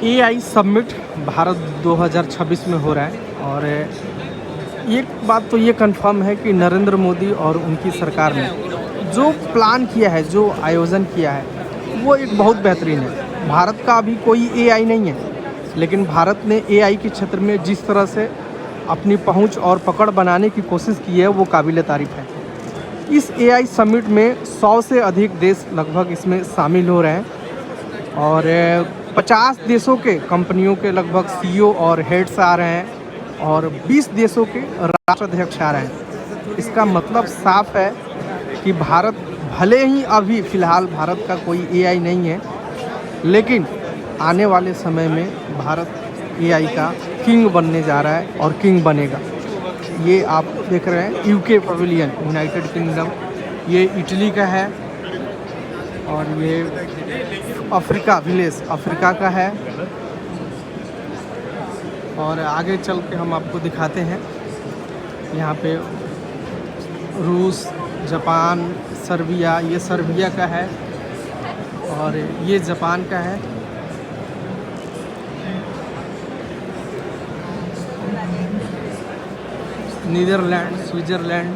AI summit Bharat 2026 में हो रहा है और एक बात तो ये कंफर्म है कि नरेंद्र मोदी और उनकी सरकार ने जो प्लान किया है, जो आयोजन किया है, वो एक बहुत बेहतरीन है। भारत का अभी कोई एआई नहीं है, लेकिन भारत ने एआई के क्षेत्र में जिस तरह से अपनी पहुंच और पकड़ बनाने की कोशिश की है, वो काबिल तारीफ़ है। इस एआई समिट में 100 से अधिक देश लगभग इसमें शामिल हो रहे हैं और 50 देशों के कंपनियों के लगभग सीईओ और हेड्स आ रहे हैं और 20 देशों के राष्ट्राध्यक्ष आ रहे हैं। इसका मतलब साफ है कि भारत भले ही अभी फ़िलहाल भारत का कोई एआई नहीं है, लेकिन आने वाले समय में भारत एआई का किंग बनने जा रहा है और किंग बनेगा। ये आप देख रहे हैं यूके पवेलियन, यूनाइटेड किंगडम, ये इटली का है और ये अफ्रीका विलेज अफ्रीका का है। और आगे चल के हम आपको दिखाते हैं। यहाँ पे रूस, जापान, सर्बिया, ये सर्बिया का है और ये जापान का है। नीदरलैंड, स्विट्ज़रलैंड,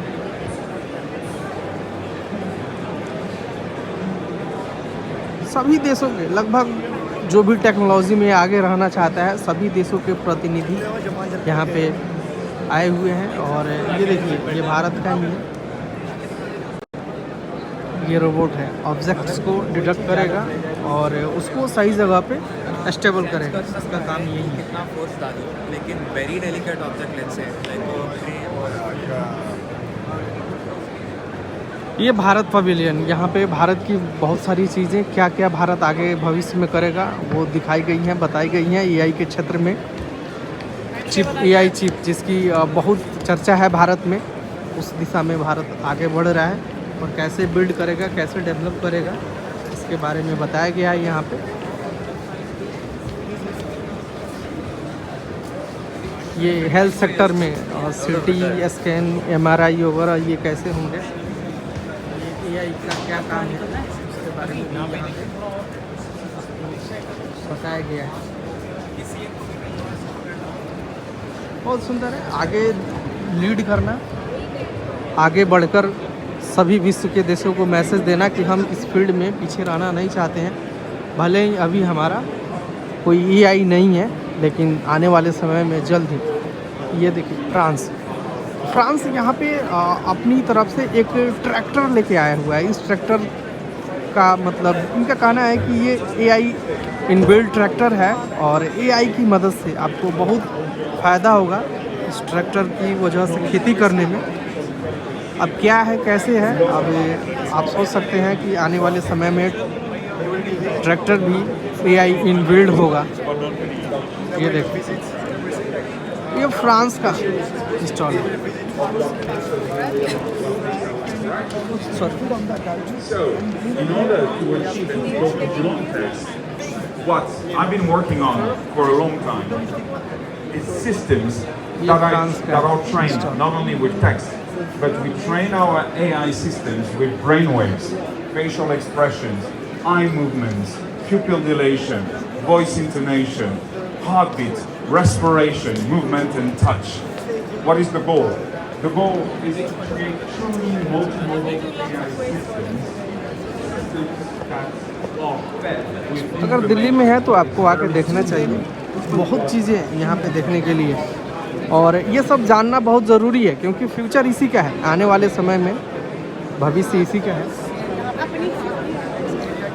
सभी देशों के लगभग जो भी टेक्नोलॉजी में आगे रहना चाहता है, सभी देशों के प्रतिनिधि यहाँ पे आए हुए हैं। और ये देखिए, ये भारत का ही है। ये रोबोट है, ऑब्जेक्ट्स को डिटेक्ट करेगा और उसको सही जगह पे स्टेबल करेगा। इसका काम यही है। कितना फोर्स डालो, लेकिन वेरी डेलिकेट ऑब्जेक्ट लेंस है, ये भारत पवेलियन, यहाँ पे भारत की बहुत सारी चीज़ें, क्या क्या भारत आगे भविष्य में करेगा, वो दिखाई गई हैं, बताई गई हैं। एआई के क्षेत्र में चिप, एआई चिप, जिसकी बहुत चर्चा है भारत में, उस दिशा में भारत आगे बढ़ रहा है और कैसे बिल्ड करेगा, कैसे डेवलप करेगा, इसके बारे में बताया गया है यहाँ पे। ये हेल्थ सेक्टर में सीटी स्कैन, एमआरआई वगैरह ये कैसे होंगे, ये एआई का क्या काम है, उसके बारे में यहाँ पे बताया गया है। बहुत सुंदर है। आगे लीड करना, आगे बढ़कर सभी विश्व के देशों को मैसेज देना कि हम इस फील्ड में पीछे रहना नहीं चाहते हैं। भले ही अभी हमारा कोई एआई नहीं है, लेकिन आने वाले समय में जल्द ही। ये देखिए फ्रांस यहाँ पे अपनी तरफ से एक ट्रैक्टर लेके आया हुआ है। इस ट्रैक्टर का मतलब, इनका कहना है कि ये एआई इनबिल्ट ट्रैक्टर है और एआई की मदद से आपको बहुत फ़ायदा होगा इस ट्रैक्टर की वजह से खेती करने में। अब क्या है, कैसे है, अब आप सोच सकते हैं कि आने वाले समय में ट्रैक्टर भी एआई इनबिल्ड होगा। ये देखिए, ये फ्रांस का स्टॉल है। So, in order to achieve and develop a drone test, what I've been working on for a long time is systems that are trained not only with text, but we train our AI systems with brainwaves, facial expressions, eye movements, pupil dilation, voice intonation, heartbeat, respiration, movement, and touch. What is the goal? The goal is to create truly multimodal AI systems that are fed with. अगर दिल्ली में है तो आपको आके देखना चाहिए। बहुत चीज़ें यहाँ पे देखने के लिए, और ये सब जानना बहुत ज़रूरी है, क्योंकि फ्यूचर इसी का है। आने वाले समय में भविष्य इसी का है।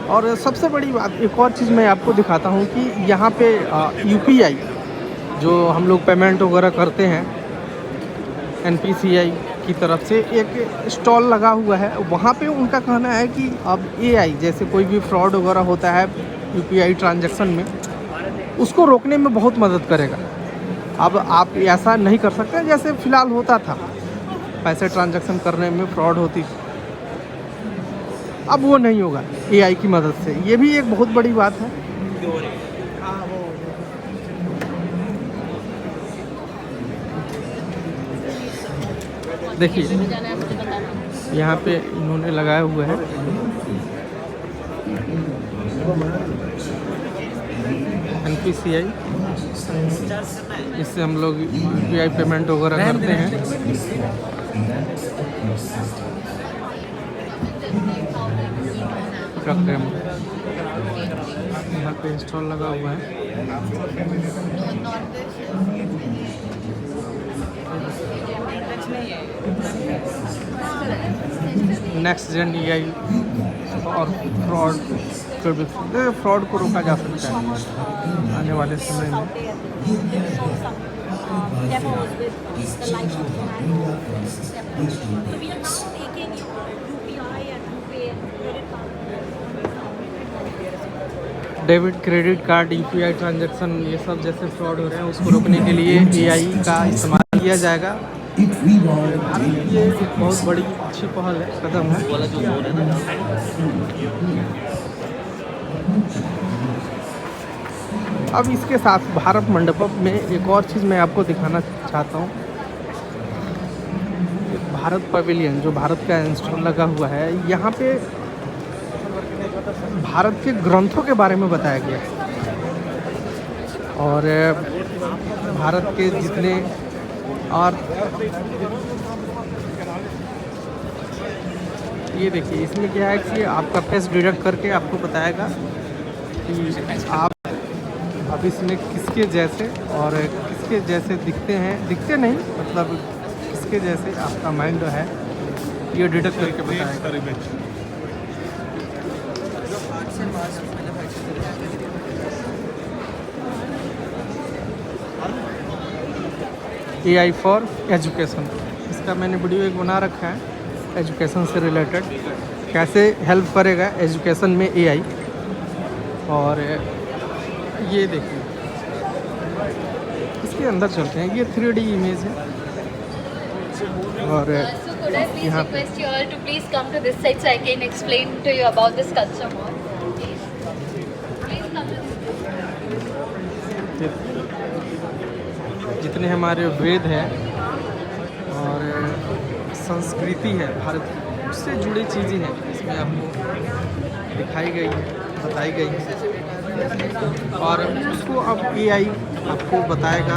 और सबसे बड़ी बात, एक और चीज़ मैं आपको दिखाता हूँ कि यहाँ पे यूपीआई, जो हम लोग पेमेंट वगैरह करते हैं, एनपीसीआई की तरफ से एक स्टॉल लगा हुआ है। वहाँ पे उनका कहना है कि अब एआई, जैसे कोई भी फ्रॉड वगैरह होता है यूपीआई ट्रांजैक्शन में, उसको रोकने में बहुत मदद करेगा। अब आप ऐसा नहीं कर सकते जैसे फ़िलहाल होता था, पैसे ट्रांजैक्शन करने में फ्रॉड होती थी। अब वो नहीं होगा एआई की मदद से। ये भी एक बहुत बड़ी बात है। देखिए, यहाँ पे इन्होंने लगाया हुआ है NPCI, इससे हम लोग UPI पेमेंट वगैरह करते हैं। रख रहे हैं यहाँ पे इंस्टॉल लगा हुआ है। नेक्स्ट जेन EI और फ्रॉड को रोका जा सकता है आने वाले समय में। Demos with the license to handle. So we are now taking UPI and RuPay credit card. Debit credit card UPI transaction ये सब जैसे फ्रॉड हो रहे हैं उसको रोकने के लिए AI का इस्तेमाल किया जाएगा। ये एक बहुत बड़ी अच्छी पहल है, कदम है। अब इसके साथ भारत मंडपम में एक और चीज़ मैं आपको दिखाना चाहता हूँ। भारत पवेलियन जो भारत का इंस्टॉल लगा हुआ है, यहाँ पे भारत के ग्रंथों के बारे में बताया गया है और भारत के जितने और ये देखिए इसमें क्या है कि आपका फेस डिटेक्ट करके आपको बताएगा कि आप भविष्य में किसके जैसे और किसके जैसे दिखते नहीं, मतलब किसके जैसे आपका माइंड है ये डिटेक्ट करके बताएगा। AI फॉर एजुकेशन, इसका मैंने वीडियो एक बना रखा है एजुकेशन से रिलेटेड, कैसे हेल्प करेगा एजुकेशन में AI। और ये देखिए इसके अंदर चलते हैं, ये 3D इमेज है। और So could I please यहाँ request you all to please come to this side so I can explain to you about this sculpture more. Please. Please come to this. जितने हमारे वेद हैं और संस्कृति है भारत की, उससे जुड़ी चीज़ें हैं इसमें आपको दिखाई गई है, बताई गई है और उसको अब AI आपको बताएगा।